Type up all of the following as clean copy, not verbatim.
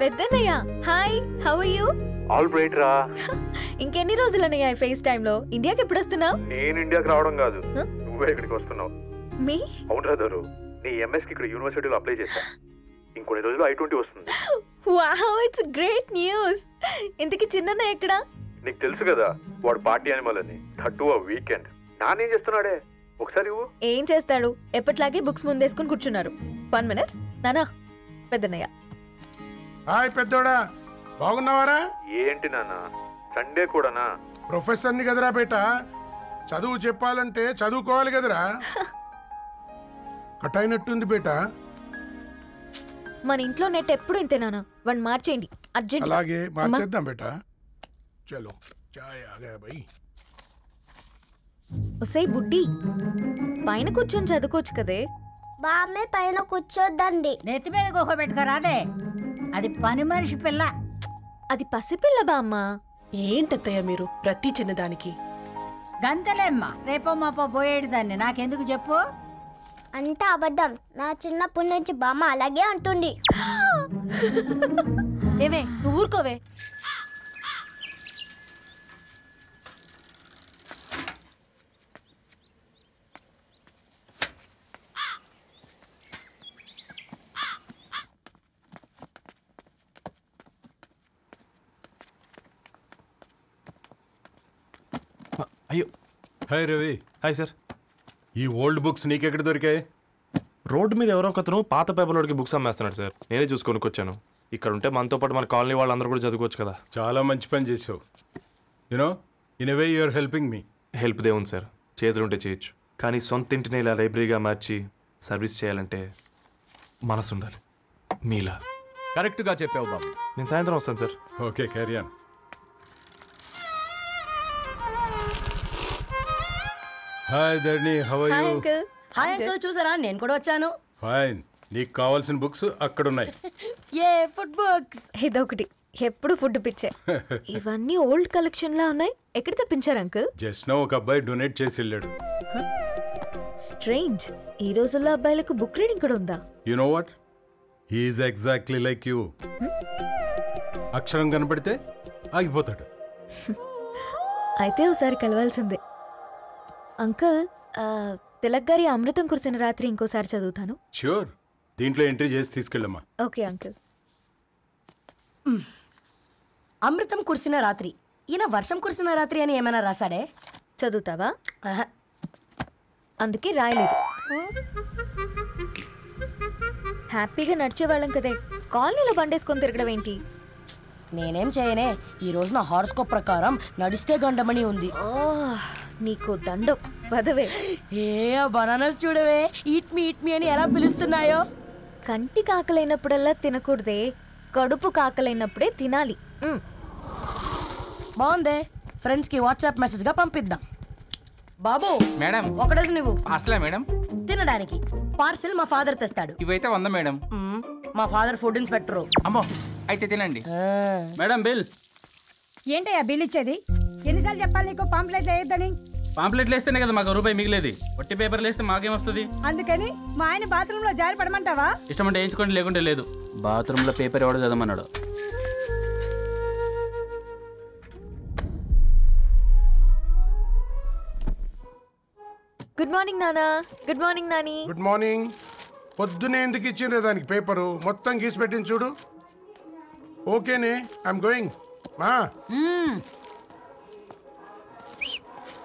Peddannayya hi how are you? All right రా. ఇంకెన్ని రోజులన్నయ్య face time లో? ఇండియాకి ఎప్పుడు వస్తున్నావు? నేను ఇండియాకి రావడం కాదు, నువ్వే ఇక్కడికి వస్తున్నావు. మీ అవునరా దరు, నీ ఎంఎస్ కి ఇక్కడ యూనివర్సిటీలో అప్లై చేశా. ఇంకొన్ని రోజులు I-20 వస్తుంది. Wow it's great news. ఇంతకి చిన్నన్నయ్య ఎక్కడ? నీకు తెలుసు కదా వాడు పార్టీ అనిమల్ అని, థర్టు ఆ వీకెండ్. నానేం చేస్తున్నాడే ఒకసారి ఏం చేస్తాడు, ఎప్పట్లాగే బుక్స్ ముందేసుకుని కూర్చున్నారు. 1 minute నానా. పెద్దన్నయ్య హాయ్ పెద్దోడా, బాగున్నావారా? ఏంటి నాన్న సండే కూడానా? ప్రొఫెసర్ని కదరా బేట, చదువు చెప్పాలంటే చదువుకోవాలి కదరా. కట్ అయినట్టుంది బేట. మన ఇంట్లో నెట్ ఎప్పుడు ఇంతే నానా, వన్ మార్చేయండి అర్జెంట్. అలాగే మార్చేద్దాం బేట. చలో చాయ్ ఆగా భయ్. ఒసై బుడ్డి, పైన కూర్చొని చదువుకోవచ్చు కదే. బామ్మే పైన కూర్చోద్దండి. నెత్తి మీద గుహ పెట్టుకోరాదే, అది పని మనిషి పిల్ల. అది పసిపిల్ల బామ్మ. ఏంటత్తయ్య మీరు ప్రతి చిన్నదానికి? గంతలేమ్మా, రేపో మాపో పోయేడు దాన్ని నాకెందుకు చెప్పు. అంటే అబద్ధం, నా చిన్నప్పటి నుంచి బామ్మ అలాగే అంటుంది. ఏవే నువ్వు ఊరుకోవే. అయ్యో హాయ్ రవి. Hi sir. ఈ ఓల్డ్ బుక్స్ నీకెక్కడ దొరికాయి? రోడ్డు మీద ఎవరో ఒకతను పాత పేపర్లోకి బుక్స్ అమ్మేస్తున్నాడు సార్. నేనే చూసుకొని వచ్చాను. ఇక్కడ ఉంటే మనతో పాటు మన కాలనీ వాళ్ళందరూ కూడా చదువుకోవచ్చు కదా. చాలా మంచి పని చేసావు. You know in a way you are helping me. Help దేవుంది సార్, చేతులు ఉంటే చేయొచ్చు. కానీ సొంత ఇంటిని ఇలా లైబ్రరీగా మార్చి సర్వీస్ చేయాలంటే మనసు ఉండాలి మీలా. కరెక్ట్గా చెప్పావు బాబు. నేను సాయంత్రం వస్తాను sir. Okay carry on. Hi Dharani, how are hi you? Uncle. Hi uncle, చూసారా నేను కూడా వచ్చాను. ఫైన్. నీకు కావాల్సిన బుక్స్ అక్కడ ఉన్నాయి. ఏ ఫుడ్ బుక్స్? ఇదొకటి, ఎప్పుడు ఫుడ్ పిచ్చే. ఇవన్నీ ఓల్డ్ కలెక్షన్ లా ఉన్నాయి. ఎక్కడ తెప్పించారు అంకుల్? జస్ట్ నో ఒక అబ్బాయి డొనేట్ చేసి వెళ్ళాడు. స్ట్రేంజ్, ఈ రోజుల్లో అబ్బాయిలకు బుక్ రీడింగ్ కూడా ఉందా? You know what, he is exactly like you. అక్షరం కనపడితే ఆగిపోతాడు. అయితే ఒకసారి కలవాల్సిందే. అంకుల్, తిలక్ గారి అమృతం కురిసిన రాత్రి ఇంకోసారి చదువుతాను. ష్యూర్, దీంట్లో ఎంట్రీ చేసి తీసుకెళ్ళమ్మా. Okay uncle. అమృతం కురిసిన రాత్రి. ఈయన వర్షం కురిసిన రాత్రి అని ఏమైనా రాశాడే? చదువుతావా? ఆహా. అందుకే రాయలేదు. హ్యాపీగా నడిచేవాళ్ళం కదే, కాలనీలో బండేసుకొని తిరగడం ఏంటి? నేనేం చేయనే, ఈ రోజు నా హారోస్కోప్ ప్రకారం నడిస్తే గండమణి ఉంది. నీకు దండం పదవే. ఏ బనానాస్ చూడవే, ఈట్ మీ అని ఎలా పిలుస్తున్నాయో. కంటి కాకలైనప్పుడల్లా తినకూడదే, కడుపు కాకలైనప్పుడే తినాలి. బాగుందే, ఫ్రెండ్స్ కి వాట్సాప్ మెసేజ్ గా పంపిద్దాం. బాబు మేడం ఒకడేసి నువ్వు అసలే మేడం తినడానికి పార్సిల్ మా ఫాదర్ తెస్తాడు. ఇవైతే 100 మేడం. మా ఫాదర్ ఫుడ్ ఇన్స్పెక్టర్. అమ్మో, అయితే తినండి మేడం. బిల్ ఏంటయ్యా బిల్ ఇచ్చేది? ఎన్నిసార్లు చెప్పాలి నీకు పాంప్లెట్లు వేయొద్దని? పాంప్లెట్లు వేస్తేనే కదా మాకు రూపాయి మిగిలేది. వట్టి పేపర్లు వేస్తే మాకేం వస్తుంది? అందుకని మా ఆయన బాత్రూమ్ లో జారి పడమంటావా? ఇష్టమంటే వేయించుకోండి, లేకుంటే లేదు. బాత్రూంలో పేపర్ ఎవడో చదవమన్నాడు. గుడ్ మార్నింగ్ నానా. Good morning Nani. Good morning. పొద్దునే ఎందుకు ఇచ్చిండ్రే దానికి పేపరు? మొత్తం గీసి పెట్టింది చూడు. ఓకేనే, ఐఎమ్ గోయింగ్. మా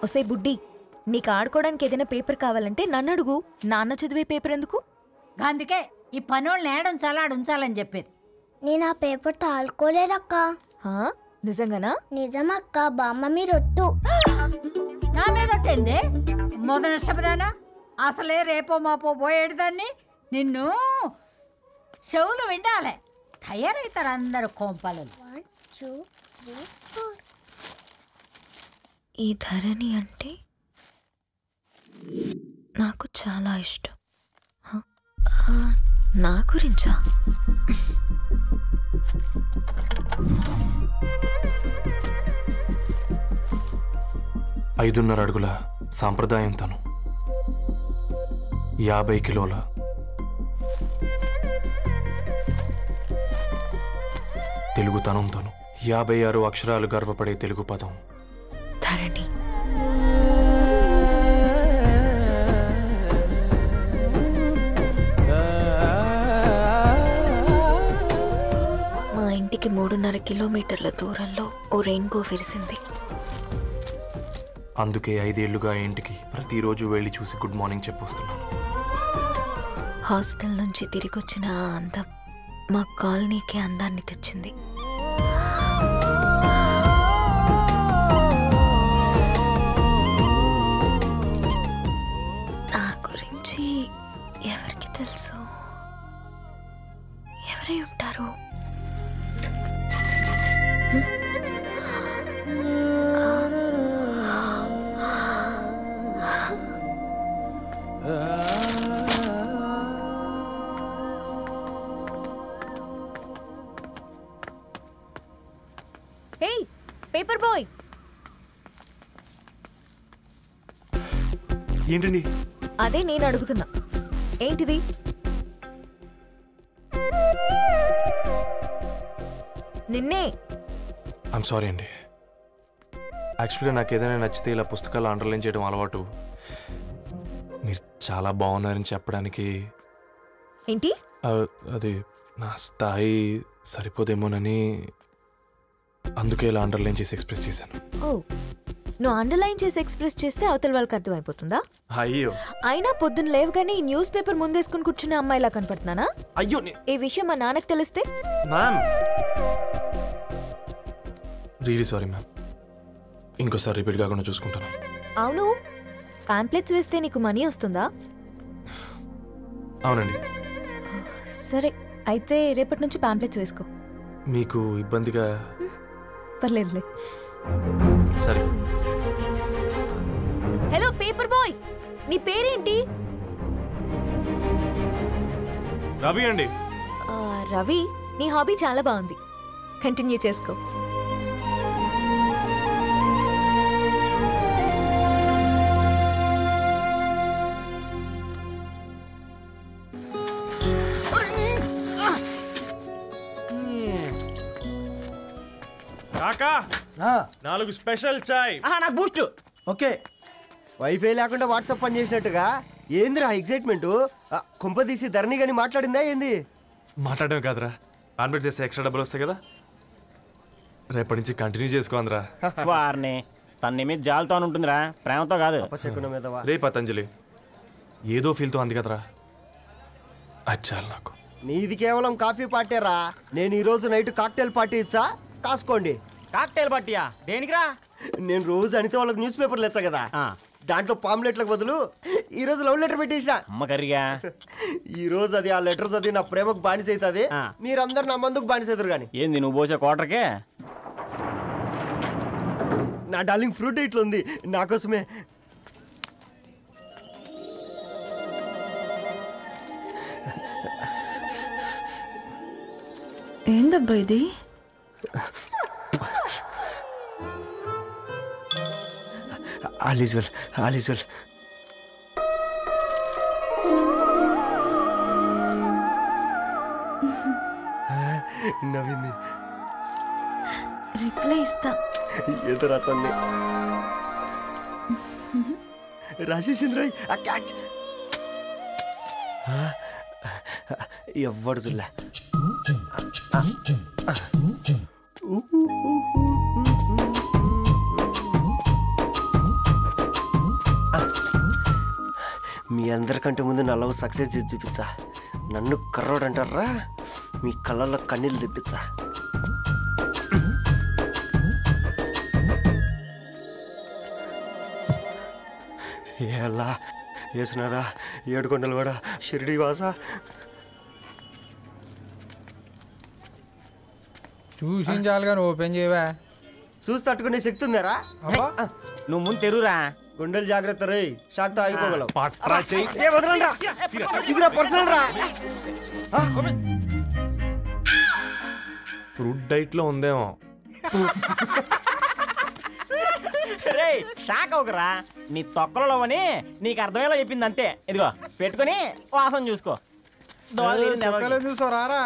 ఒసే బుడ్డి, నీకు ఆడుకోవడానికి ఏదైనా పేపర్ కావాలంటే నన్ను అడుగు. నాన్న చదివే పేపర్ ఎందుకు? అందుకే ఈ పనోళ్ళని ఏడుంచాలా ఉంచాలని చెప్పేది. నేను ఆ పేపర్ తాలుకోలేదక్క. నిజంగానా? నిజమక్క, బామ్మ మీరొట్టు. నా మీద ఒట్టేంది మొదటి నష్టపదానా? అసలే రేపో మాపో పోయేడు దాన్ని. నిన్ను చెవులు విండాలే, తయారవుతారు అందరు కోంపాలు. 1 2 3 4. ఈ ధరణి అంటే నాకు చాలా ఇష్టం. నా గురించా? ఐదున్నర అడుగుల సాంప్రదాయం తను, 50 కిలోల తెలుగుతనంతోను 56 అక్షరాలు గర్వపడే తెలుగు పదం ధరణి. మా ఇంటికి 3.5 కిలోమీటర్ల దూరంలో ఓ రెయిన్బో విరిసింది. అందుకే 5 ఏళ్లుగా ఇంటికి ప్రతిరోజు వెళ్ళి చూసి గుడ్ మార్నింగ్ చెప్పొస్తున్నాను. హాస్టల్ నుంచి తిరిగి వచ్చిన ఆ అందం మా కాలనీకి అందాన్ని తెచ్చింది. నా గురించి ఎవరికి తెలుసు? ఎవరై ఉంటారు? హే పేపర్ బాయ్, ఏంటండి? అదే నేను అడుగుతున్నా, ఏంటిది? నిన్నే. ఐమ్ సారీ అండి. యాక్చువల్గా నాకు ఏదైనా నచ్చితే ఇలా పుస్తకాలు అండర్లైన్ చేయడం అలవాటు. మీరు చాలా బాగున్నారని చెప్పడానికి ఏంటి? అది నా స్థాయి సరిపోదేమోనని అందుకే ఇలా అండర్లైన్ చేసి ఎక్స్ప్రెస్ చేశాను. ఓ, నువ్వు అండర్లైన్ చేసి ఎక్స్ప్రెస్ చేస్తే అవతల వాళ్ళకి అర్థమైపోతుందా? అయ్యో, అయినా పొద్దున్న లేవగానే ఈ న్యూస్ పేపర్ ముందేసుకుని కూర్చునే అమ్మాయిలా కనపడుతున్నానా? అయ్యో ఈ విషయం మా నాన్నకు తెలిస్తే? Ma'am, really sorry ma'am. ఇంకోసారి రిపీట్ కాకుండా చూసుకుంటాను. అవును, పాంప్లెట్స్ వేస్తే నీకు మనీ వస్తుందా? అవునండి. సరే, అయితే రేపటి నుంచి పాంప్లెట్స్ వేసుకో. మీకు ఇబ్బందిగా? పర్లేదులే. సరే. హలో పేపర్ బాయ్, నీ పేరేంటి? రవి అండి. రవి, నీ హాబీ చాలా బాగుంది, కంటిన్యూ చేసుకో. కాకా, 4 స్పెషల్ చాయ్. నాకు బూస్ట్. ఓకే, వైఫై లేకుండా వాట్సాప్ పని చేసినట్టుగా ఏందిరా ఎగ్జైట్మెంట్? కుంప తీసి ధరణి గాని మాట్లాడిందా ఏంది? మాట్లాడడం కాదురా, కాన్వర్ట్ చేస్తే ఎక్స్ట్రా డబ్బులు వస్తాయి కదా, రేపటి నుంచి కంటిన్యూ చేసుకోందిరా. వారిని తన మీద జాలతో ఉంటుందిరా, ప్రేమతో కాదు. రే పతంజలి, ఏదో ఫీల్తో అంది కదరా, అది చాలు నాకు. నీది కేవలం కాఫీ పార్టీరా, నేను ఈ రోజు నైట్ కాక్టైల్ పార్టీ ఇచ్చా, కాసుకోండి. కాక్టైల్ పార్టీయా? దేనికిరా? నేను రోజు అనితే వాళ్ళకి న్యూస్ పేపర్లు ఇచ్చా కదా, దాంట్లో పాంప్లెట్లకు బదులు ఈ రోజు లవ్ లెటర్ పెట్టేసిన. అమ్మ కర్రీగా ఈ రోజు అది ఆ లెటర్ చదివి నా ప్రేమకు బానిస అవుతుంది, మీరందరు నా మందుకు బానిస అవుతారు. కానీ ఏంది నువ్వు పోసే కోటర్కే? నా డార్లింగ్ ఫ్రూట్ ఇట్లా ఉంది నా కోసమే. ఏందబ్బా ఇది? All is well, all is well. నవ్వింది. రిప్లై ఇస్తా. ఏదో రచండి రాజేసింద్ర క్యాచ్. ఎవ్వడు జుల్లా. మీ అందరికంటే ముందు నా లవ్ సక్సెస్ చేసి చూపించా. నన్ను కర్రోడు అంటారా, మీ కళ్ళల్లో కన్నీళ్ళు తెప్పించా. ఎలా వేసినారా ఏడుకొండలు కూడా షిరిడి వాస. చూసించాలుగా ఓపెన్ చేయవా? చూసి తట్టుకునే శక్తి ఉందారా? నువ్వు ముందు తెరురా. గుండెలు జాగ్రత్త రే, షాక్ తో ఆగిపోగలవు. ఫ్రూట్ డైట్ లో ఉందేమో. రే షాక్ అవకరా, నీ తొక్కలలో అని నీకు అర్థమయ్యేలా చెప్పింది అంతే. ఇదిగో పెట్టుకుని వాసన చూసుకో. చూసావు రారా?